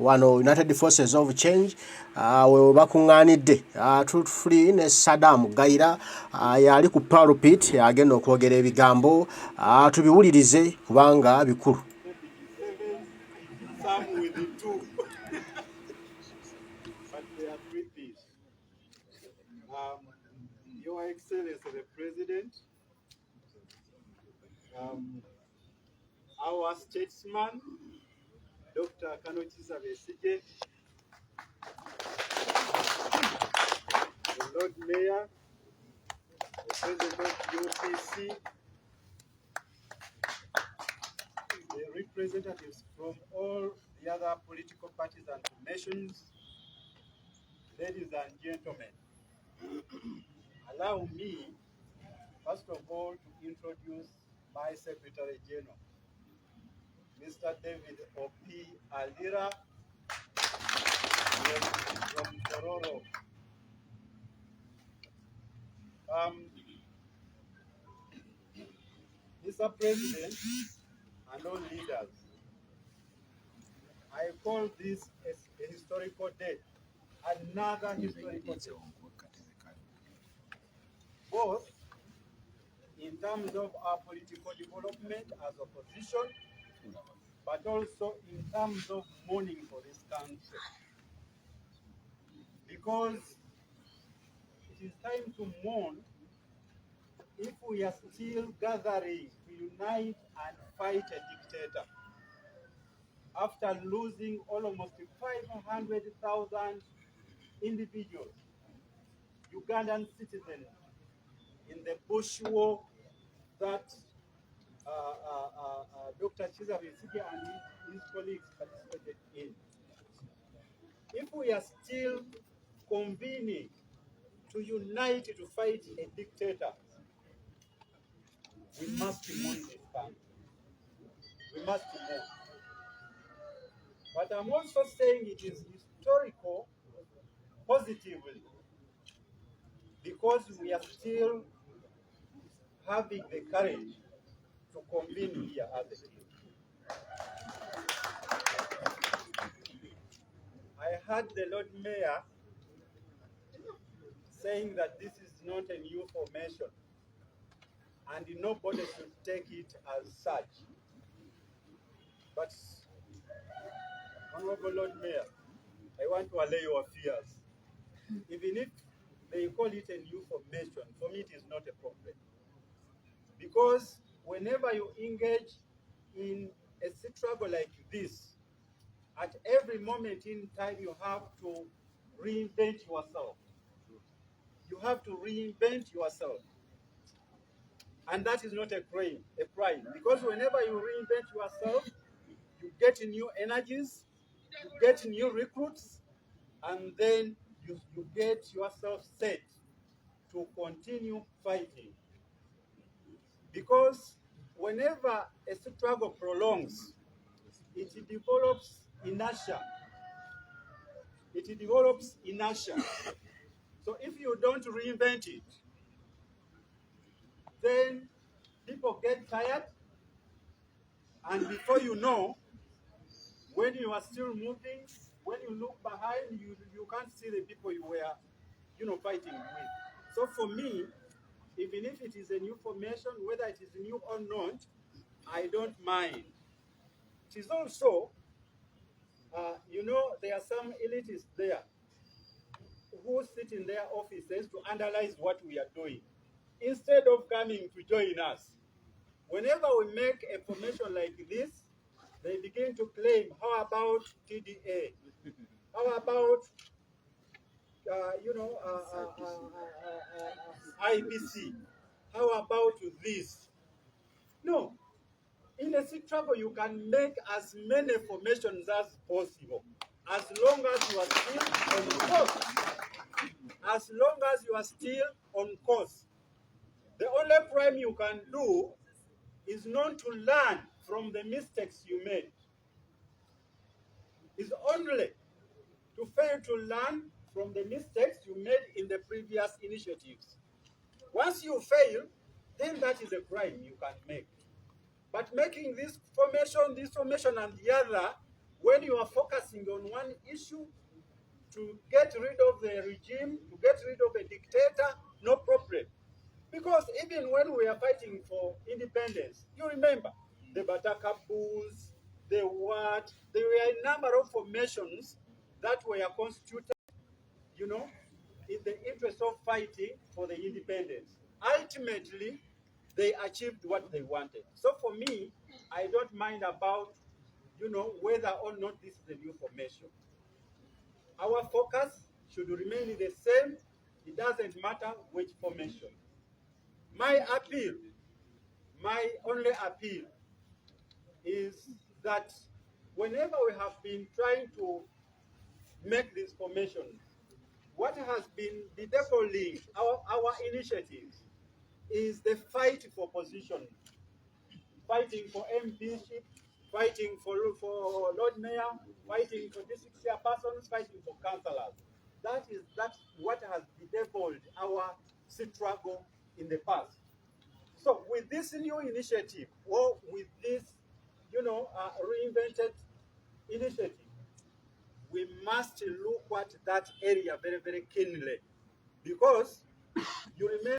Wano United Forces of Change we bakunganidde Truthfully ne Saddam Gaira yali ku pulpit agenda okwogera ebigambo tubiwulirize kubanga bikulu. Some with the two, but there are three things. Your Excellency the President, our statesman, Dr. Kanochiza Besige, the Lord Mayor, the President of UPC, the representatives from all the other political parties and nations, ladies and gentlemen, allow me, first of all, to introduce my Secretary General, Mr. David O.P. Alira from Tororo. Mr. President and all leaders, I call this a historical day, another historical day, both in terms of our political development as opposition, but also in terms of mourning for this country. Because it is time to mourn if we are still gathering to unite and fight a dictator after losing almost 500,000 individuals, Ugandan citizens, in the bush war that Dr. Chiza Besige and his colleagues participated in. If we are still convening to unite to fight a dictator, we must mourn this country. We must mourn. But I'm also saying it is historical positively because we are still having the courage to convene here as a team. I heard the Lord Mayor saying that this is not a new formation and nobody should take it as such. But, Honorable Lord Mayor, I want to allay your fears. Even if they call it a new formation, for me it is not a problem. Because whenever you engage in a struggle like this, at every moment in time you have to reinvent yourself. You have to reinvent yourself. And that is not a crime, because whenever you reinvent yourself, you get new energies, you get new recruits, and then you get yourself set to continue fighting. Because whenever a struggle prolongs, it develops inertia. It develops inertia. So if you don't reinvent it, then people get tired, and before you know, when you are still moving, when you look behind, you can't see the people you were, fighting with. So for me, even if it is a new formation, whether it is new or not, I don't mind. It is also, there are some elitists there who sit in their offices to analyze what we are doing, instead of coming to join us. Whenever we make a formation like this, they begin to claim, how about TDA? How about, IBC? How about this? No. In a struggle, you can make as many formations as possible, as long as you are still on course. As long as you are still on course. The only crime you can do is not to learn from the mistakes you made. It's only to fail to learn from the mistakes you made in the previous initiatives. Once you fail, then that is a crime you can make. But making this formation and the other when you are focusing on one issue, to get rid of the regime, to get rid of a dictator, no problem. Because even when we are fighting for independence, you remember the Bataka Bulls, the what, there were a number of formations that were constituted, you know, in the interest of fighting for the independence. Ultimately, they achieved what they wanted. So for me, I don't mind about, you know, whether or not this is a new formation. Our focus should remain the same. It doesn't matter which formation. My appeal, my only appeal is that whenever we have been trying to make these formations, what has been bedeviling our initiatives is the fight for position, fighting for MPship, fighting for Lord Mayor, fighting for district chairpersons, fighting for councillors. That's what has bedeviled our struggle in the past. So with this new initiative, or with this, you know, reinvented initiative, we must look at that area very, very keenly, because you remember,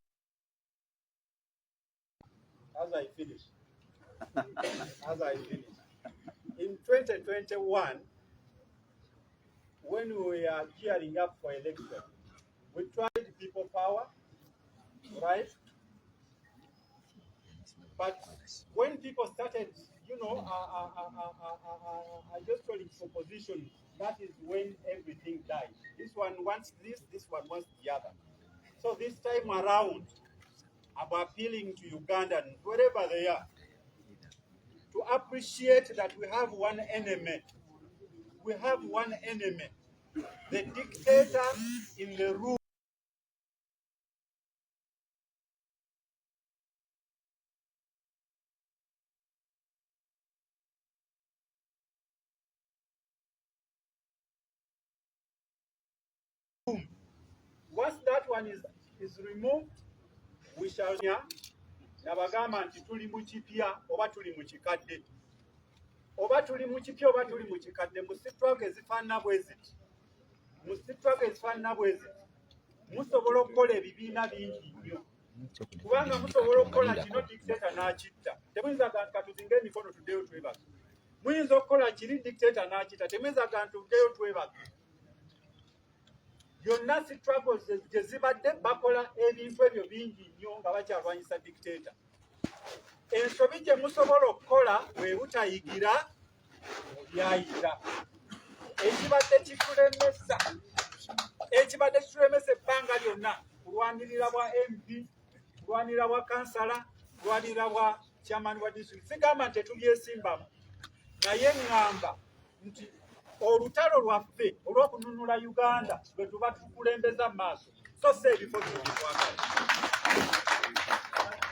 as I finish, in 2021, when we are gearing up for election, we tried people power, right? But when people started, you know, just calling for positions, that is when everything died. This one wants this one wants the other. So this time around, I'm appealing to Ugandans, wherever they are, to appreciate that we have one enemy. We have one enemy. The dictator in the room. Once that one is removed, we shall nabagamba nti tuli mu kipya oba tuli mu kikadde, oba tuli mu kipya oba tuli mu kikadde. Mu struggle ezifaanana bwe ziti, musobola okukola ebibiina bingi nnyo, kubanga musobola okukola kino dictator n'akitta. Temuyinza katuzinga emikono tuddeyo twebaka. Muyinza okukola kiri dictator n'akitta, temuyinza tuddeyo twebaka. Yonna struggles gye zibadde bakola ebintu ebyo bingi nnyo nga bakyalwanyisa dictator. Ensobi gye musobola okukola bwe butayigira mu byayita. Ekibadde kitulemesa ebbanga lyonna, kulwanirira bwa MP, kulwanirira bwa kansala, kulwanirira bwa chairman wa district. Sigamba nti tetubyesimbamu, naye ŋŋamba nti olutalo lwaffe olw'okununula Uganda lwe tuba tukulembeza mu maaso, so si ebifo by'okwagala.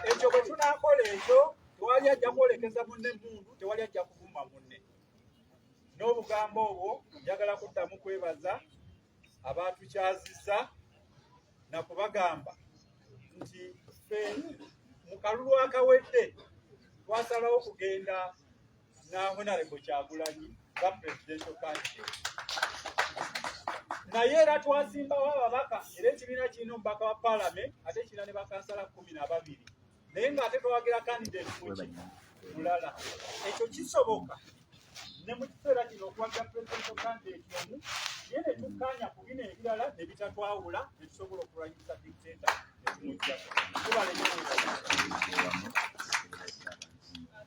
Ekyo bwe tunaakola ekyo, tewali ajja kwolekeza munne mundu, tewali ajja kuvuma munne. N'obugambo obwo njagala kuddamu kwebaza abaatukyazizza na kubagamba nti ffe mu kalulu akawedde twasalawo kugenda na Honorable Kyagulanyi nga presidential candidate. Naye era twasimbawo ababaka, era ekibiina kirina omubaka wa parliament ate kirina ne bakansala 12. Naye ng'ate twawagira candidate mulala. Ekyo kisoboka ne mu kiseera kino okuwagira presidential candidate omu, naye ne tukkaanya ku bino ebirala ne bitatwawula ne tusobola okulwanyisa dictator ne tumuggyako. Tubale nnyo.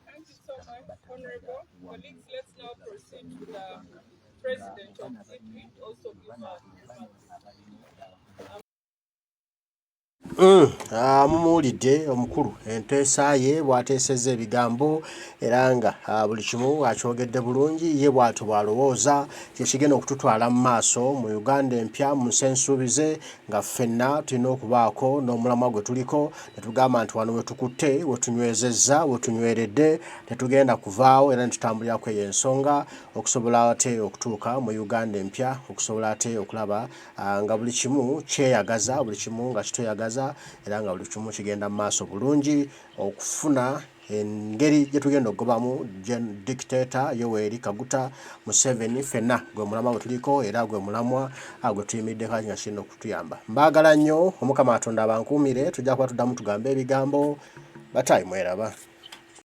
Thank you so much, Honorable. Colleagues, let's now proceed to the President of COMITED, also give us mumuwulidde omukulu enteesa ye bw'ateesezza ebigambo era nga buli kimu akyogedde bulungi, ye bw'atyo bw'alowooza kye kigenda okututwala mu maaso mu Uganda empya mu nsi ensuubize, nga ffenna tulina okubaako n'omulamwa gwe tuliko ne tugamba nti wano we tukutte, we tunywezezza, we tunyweredde, tetugenda kuvaawo era ne tutambulirako eyo ensonga okusobola ate okutuuka mu Uganda empya, okusobola ate okulaba nga buli kimu kyeyagaza, buli kimu nga kitweyagaza era nga buli kimu kigenda mu maaso bulungi, okufuna engeri gye tugenda okugobamu dictator Yoweri Kaguta Museveni fenna gwe mulamwa tuliko era gwe mulamwa gwe tuyimidde kali nga kino okutuyamba. Mbaagala nnyo, Omukama Katonda abankuumire, tujja kuba tuddamu tugambe ebigambo batayi mweraba.